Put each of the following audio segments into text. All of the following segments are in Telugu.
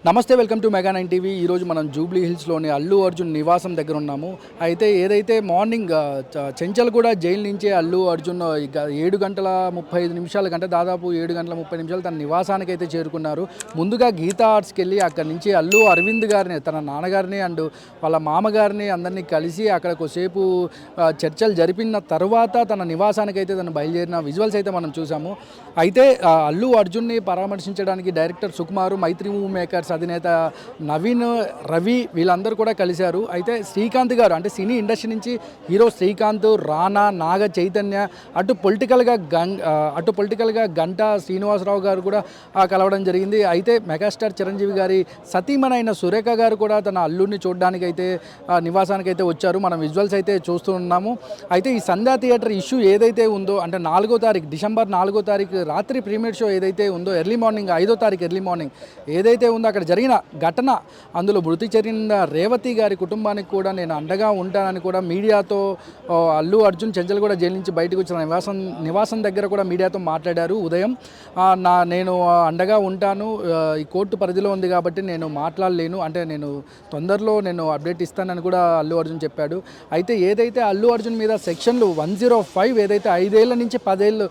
నమస్తే, వెల్కమ్ టు మెగా 9 టీవీ. ఈరోజు మనం జూబ్లీ హిల్స్లోని అల్లు అర్జున్ నివాసం దగ్గర ఉన్నాము. అయితే ఏదైతే మార్నింగ్ చెంచల్గూడ జైలు నుంచే అల్లు అర్జున్ ఇక 7:35 గంట దాదాపు 7:30 తన నివాసానికి అయితే చేరుకున్నారు. ముందుగా గీతా ఆర్ట్స్కి వెళ్ళి అక్కడి నుంచి అల్లు అరవింద్ గారిని, తన నాన్నగారిని అండ్ వాళ్ళ మామగారిని అందరినీ కలిసి అక్కడ కొద్దిసేపు చర్చలు జరిపిన తర్వాత తన నివాసానికి అయితే తను బయలుదేరిన విజువల్స్ అయితే మనం చూసాము. అయితే అల్లు అర్జున్ని పరామర్శించడానికి డైరెక్టర్ సుకుమారు, మైత్రి మూవీ మేకర్స్ అధినేత నవీన్, రవి వీళ్ళందరూ కూడా కలిశారు. అయితే శ్రీకాంత్ గారు, అంటే సినీ ఇండస్ట్రీ నుంచి హీరో శ్రీకాంత్, రానా, నాగ చైతన్య, అటు పొలిటికల్గా గంటా శ్రీనివాసరావు గారు కూడా కలవడం జరిగింది. అయితే మెగాస్టార్ చిరంజీవి గారి సతీమణైన సురేఖ గారు కూడా తన అల్లుడిని చూడడానికి అయితే నివాసానికి అయితే వచ్చారు. మనం విజువల్స్ అయితే చూస్తున్నాము. అయితే ఈ సంధ్యా థియేటర్ ఇష్యూ ఏదైతే ఉందో, అంటే 4వ తారీఖు డిసెంబర్ 4వ తారీఖు రాత్రి ప్రీమియర్ షో ఏదైతే ఉందో, ఎర్లీ మార్నింగ్ 5వ తారీఖు ఎర్లీ మార్నింగ్ ఏదైతే ఉందో అక్కడ జరిగిన ఘటన, అందులో మృతి చెందిన రేవతి గారి కుటుంబానికి కూడా నేను అండగా ఉంటానని కూడా మీడియాతో అల్లు అర్జున్ చెంచల్గూడ జైలు నుంచి బయటకు వచ్చిన నివాసం దగ్గర కూడా మీడియాతో మాట్లాడారు. ఉదయం నేను అండగా ఉంటాను, ఈ కోర్టు పరిధిలో ఉంది కాబట్టి నేను మాట్లాడలేను, అంటే నేను తొందరలో అప్డేట్ ఇస్తానని కూడా అల్లు అర్జున్ చెప్పాడు. అయితే ఏదైతే అల్లు అర్జున్ మీద సెక్షన్లు 105 ఏదైతే 5 ఏళ్ల నుంచి 10 ఏళ్ళు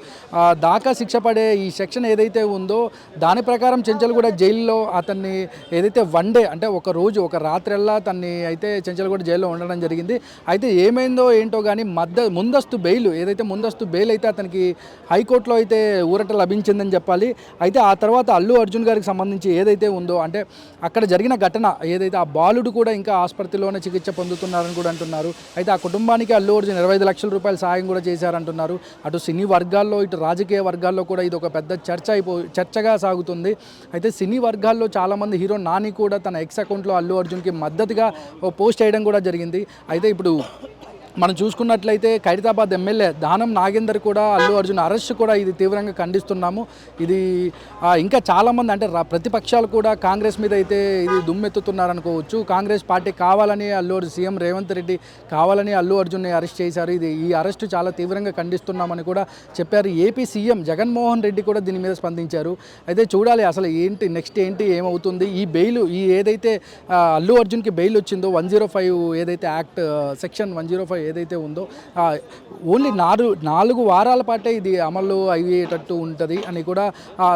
దాకా శిక్ష పడే ఈ సెక్షన్ ఏదైతే ఉందో దాని ప్రకారం చెంచల్గూడ జైల్లో అతన్ని ఏదైతే వన్ డే, అంటే ఒక రోజు ఒక రాత్రెల్లా తన్ని అయితే చెంచల్గూడ జైల్లో ఉండడం జరిగింది. అయితే ఏమైందో ఏంటో కానీ ముందస్తు బెయిల్ అయితే అతనికి హైకోర్టులో అయితే ఊరట లభించిందని చెప్పాలి. అయితే ఆ తర్వాత అల్లు అర్జున్ గారికి సంబంధించి ఏదైతే ఉందో, అంటే అక్కడ జరిగిన ఘటన ఏదైతే, ఆ బాలుడు కూడా ఇంకా ఆసుపత్రిలోనే చికిత్స పొందుతున్నారని కూడా అంటున్నారు. అయితే ఆ కుటుంబానికి అల్లు అర్జున్ 25 లక్షల రూపాయల సాయం కూడా చేశారంటున్నారు. అటు సినీ వర్గాల్లో ఇటు రాజకీయ వర్గాల్లో కూడా ఇది ఒక పెద్ద చర్చగా సాగుతుంది. అయితే సినీ వర్గాల్లో చాలామంది, హీరో నాని కూడా తన ఎక్స్ అకౌంట్లో అల్లు అర్జున్కి మద్దతుగా పోస్ట్ చేయడం కూడా జరిగింది. అయితే ఇప్పుడు మనం చూసుకున్నట్లయితే ఖైరతాబాద్ ఎమ్మెల్యే దానం నాగేందర్ కూడా అల్లు అర్జున్ అరెస్ట్ కూడా ఇది తీవ్రంగా ఖండిస్తున్నాము. ఇది ఇంకా చాలామంది, అంటే ప్రతిపక్షాలు కూడా కాంగ్రెస్ మీద అయితే ఇది దుమ్మెత్తుతున్నారనుకోవచ్చు. కాంగ్రెస్ పార్టీ కావాలని సీఎం రేవంత్ రెడ్డి కావాలని అల్లు అర్జున్ని అరెస్ట్ చేశారు. ఈ అరెస్టు చాలా తీవ్రంగా ఖండిస్తున్నామని కూడా చెప్పారు. ఏపీ సీఎం జగన్మోహన్ రెడ్డి కూడా దీని మీద స్పందించారు. అయితే చూడాలి అసలు నెక్స్ట్ ఏమవుతుంది. ఈ ఏదైతే అల్లు అర్జున్కి బెయిల్ వచ్చిందో 105 ఏదైతే యాక్ట్ సెక్షన్ 105 ఏదైతే ఉందో ఓన్లీ 4 వారాల పాటే ఇది అమలు అయ్యేటట్టు ఉంటుంది అని కూడా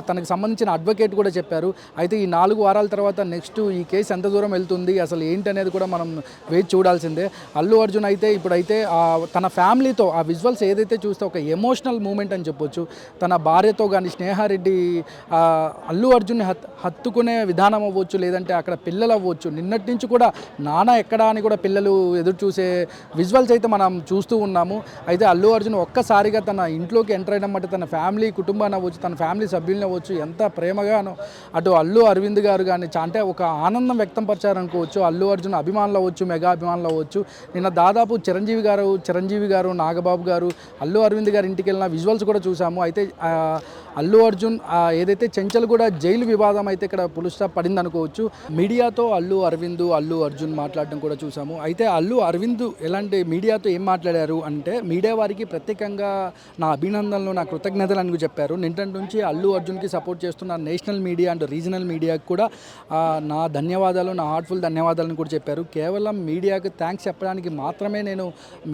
తనకు సంబంధించిన అడ్వకేట్ కూడా చెప్పారు. అయితే ఈ 4 వారాల తర్వాత నెక్స్ట్ ఈ కేసు ఎంత దూరం వెళ్తుంది, అసలు ఏంటి అనేది కూడా మనం వేచి చూడాల్సిందే. అల్లు అర్జున్ అయితే ఇప్పుడైతే తన ఫ్యామిలీతో ఆ విజువల్స్ ఏదైతే చూస్తే ఒక ఎమోషనల్ మూమెంట్ అని చెప్పొచ్చు. తన భార్యతో కానీ స్నేహారెడ్డి అల్లు అర్జున్ని హత్తుకునే విధానం అవ్వచ్చు, లేదంటే అక్కడ పిల్లలు అవ్వచ్చు, నిన్నటి నుంచి కూడా నాన్న ఎక్కడా అని కూడా పిల్లలు ఎదురు చూసే విజువల్స్ అయితే మనం చూస్తూ ఉన్నాము. అయితే అల్లు అర్జున్ ఒక్కసారిగా తన ఇంట్లోకి ఎంటర్ అయిన బట్టి తన ఫ్యామిలీ కుటుంబాన్ని అవ్వచ్చు, తన ఫ్యామిలీ సభ్యులను అవ్వచ్చు, ఎంత ప్రేమగానో అటు అల్లు అరవింద్ గారు కానీ అంటే ఒక ఆనందం వ్యక్తం పరిచారనుకోవచ్చు. అల్లు అర్జున్ అభిమానులు అవ్వచ్చు, మెగా అభిమానులు అవ్వచ్చు. నిన్న దాదాపు చిరంజీవి గారు, నాగబాబు గారు, అల్లు అరవింద్ గారి ఇంటికి వెళ్ళిన విజువల్స్ కూడా చూసాము. అయితే అల్లు అర్జున్ ఏదైతే చెంచల్గూడ జైలు వివాదం అయితే ఇక్కడ పుల్ స్టాప్ పడింది అనుకోవచ్చు. మీడియాతో అల్లు అర్జున్ మాట్లాడడం కూడా చూసాము. అయితే అల్లు అరవింద్ ఎలాంటి మీడియాతో ఏం మాట్లాడారు అంటే, మీడియా వారికి ప్రత్యేకంగా నా అభినందనలు, నా కృతజ్ఞతలు అని చెప్పారు. నిన్నటి నుంచి అల్లు అర్జున్కి సపోర్ట్ చేస్తున్న నేషనల్ మీడియా అండ్ రీజనల్ మీడియాకి కూడా నా ధన్యవాదాలు, నా హార్ట్ఫుల్ ధన్యవాదాలను కూడా చెప్పారు. కేవలం మీడియాకి థ్యాంక్స్ చెప్పడానికి మాత్రమే నేను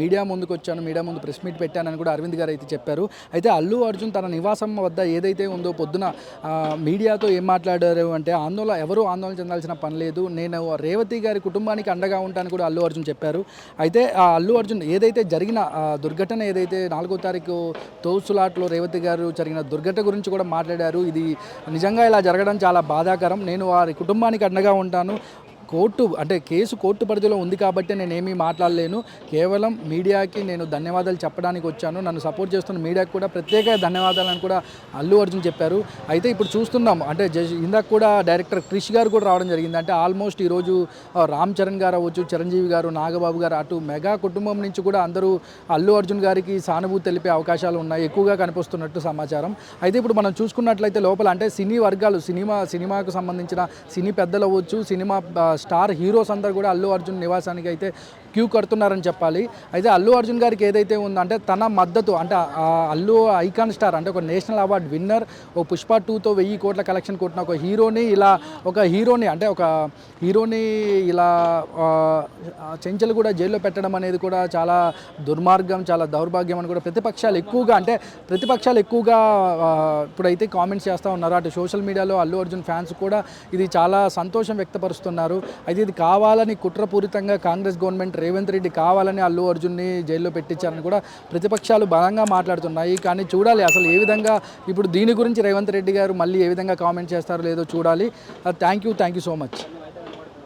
మీడియా ముందుకు వచ్చాను, మీడియా ముందు ప్రెస్ మీట్ పెట్టానని కూడా అరవింద్ గారు అయితే చెప్పారు. అయితే అల్లు అర్జున్ తన నివాసం వద్ద ఏదైతే ఉందో పొద్దున మీడియాతో ఏం మాట్లాడారు అంటే, ఎవరూ ఆందోళన చెందాల్సిన పని లేదు, నేను రేవతి గారి కుటుంబానికి అండగా ఉంటానని కూడా అల్లు అర్జున్ చెప్పారు. అయితే అల్లు అర్జున్ ఏదైతే జరిగిన దుర్ఘటన, ఏదైతే 4వ తారీఖు తోసులాట్లో రేవతి గారు జరిగిన దుర్ఘటన గురించి కూడా మాట్లాడారు. ఇది నిజంగా ఇలా జరగడం చాలా బాధాకరం, నేను వారి కుటుంబానికి అండగా ఉంటాను, కేసు కోర్టు పరిధిలో ఉంది కాబట్టి నేనేమీ మాట్లాడలేను, కేవలం మీడియాకి నేను ధన్యవాదాలు చెప్పడానికి వచ్చాను, నన్ను సపోర్ట్ చేస్తున్న మీడియాకి కూడా ప్రత్యేక ధన్యవాదాలని కూడా అల్లు అర్జున్ చెప్పారు. అయితే ఇప్పుడు చూస్తున్నాం, అంటే ఇందాక కూడా డైరెక్టర్ క్రిష్ గారు కూడా రావడం జరిగింది. అంటే ఆల్మోస్ట్ ఈరోజు రామ్ చరణ్ గారు అవ్వచ్చు, చిరంజీవి గారు, నాగబాబు గారు, అటు మెగా కుటుంబం నుంచి కూడా అందరూ అల్లు అర్జున్ గారికి సానుభూతి తెలిపే అవకాశాలు ఉన్నాయి, ఎక్కువగా కనిపిస్తున్నట్టు సమాచారం. అయితే ఇప్పుడు మనం చూసుకున్నట్లయితే లోపల, అంటే సినీ వర్గాలు, సినిమాకు సంబంధించిన సినీ పెద్దలు అవ్వచ్చు, స్టార్ హీరోస్ అందరూ కూడా అల్లు అర్జున్ నివాసానికి అయితే క్యూ కడుతున్నారని చెప్పాలి. అయితే అల్లు అర్జున్ గారికి ఏదైతే ఉందో అంటే తన మద్దతు అంటే అల్లు ఐకాన్ స్టార్ అంటే ఒక నేషనల్ అవార్డ్ విన్నర్, ఓ పుష్ప 2తో 1000 కోట్ల కలెక్షన్ కొట్టిన ఒక హీరోని ఇలా చెంచలు కూడా జైల్లో పెట్టడం అనేది కూడా చాలా దుర్మార్గం, చాలా దౌర్భాగ్యం అని కూడా ప్రతిపక్షాలు ఎక్కువగా ఇప్పుడైతే కామెంట్స్ చేస్తూ ఉన్నారు. అటు సోషల్ మీడియాలో అల్లు అర్జున్ ఫ్యాన్స్ కూడా ఇది చాలా సంతోషం వ్యక్తపరుస్తున్నారు. అయితే ఇది కావాలని కుట్రపూరితంగా కాంగ్రెస్ గవర్నమెంట్ రేవంత్ రెడ్డి కావాలని అల్లు అర్జున్ని జైల్లో పెట్టించారని కూడా ప్రతిపక్షాలు బలంగా మాట్లాడుతున్నాయి. కానీ చూడాలి అసలు ఏ విధంగా ఇప్పుడు దీని గురించి రేవంత్ రెడ్డి గారు మళ్ళీ ఏ విధంగా కామెంట్ చేస్తారో లేదో చూడాలి. Thank you so much.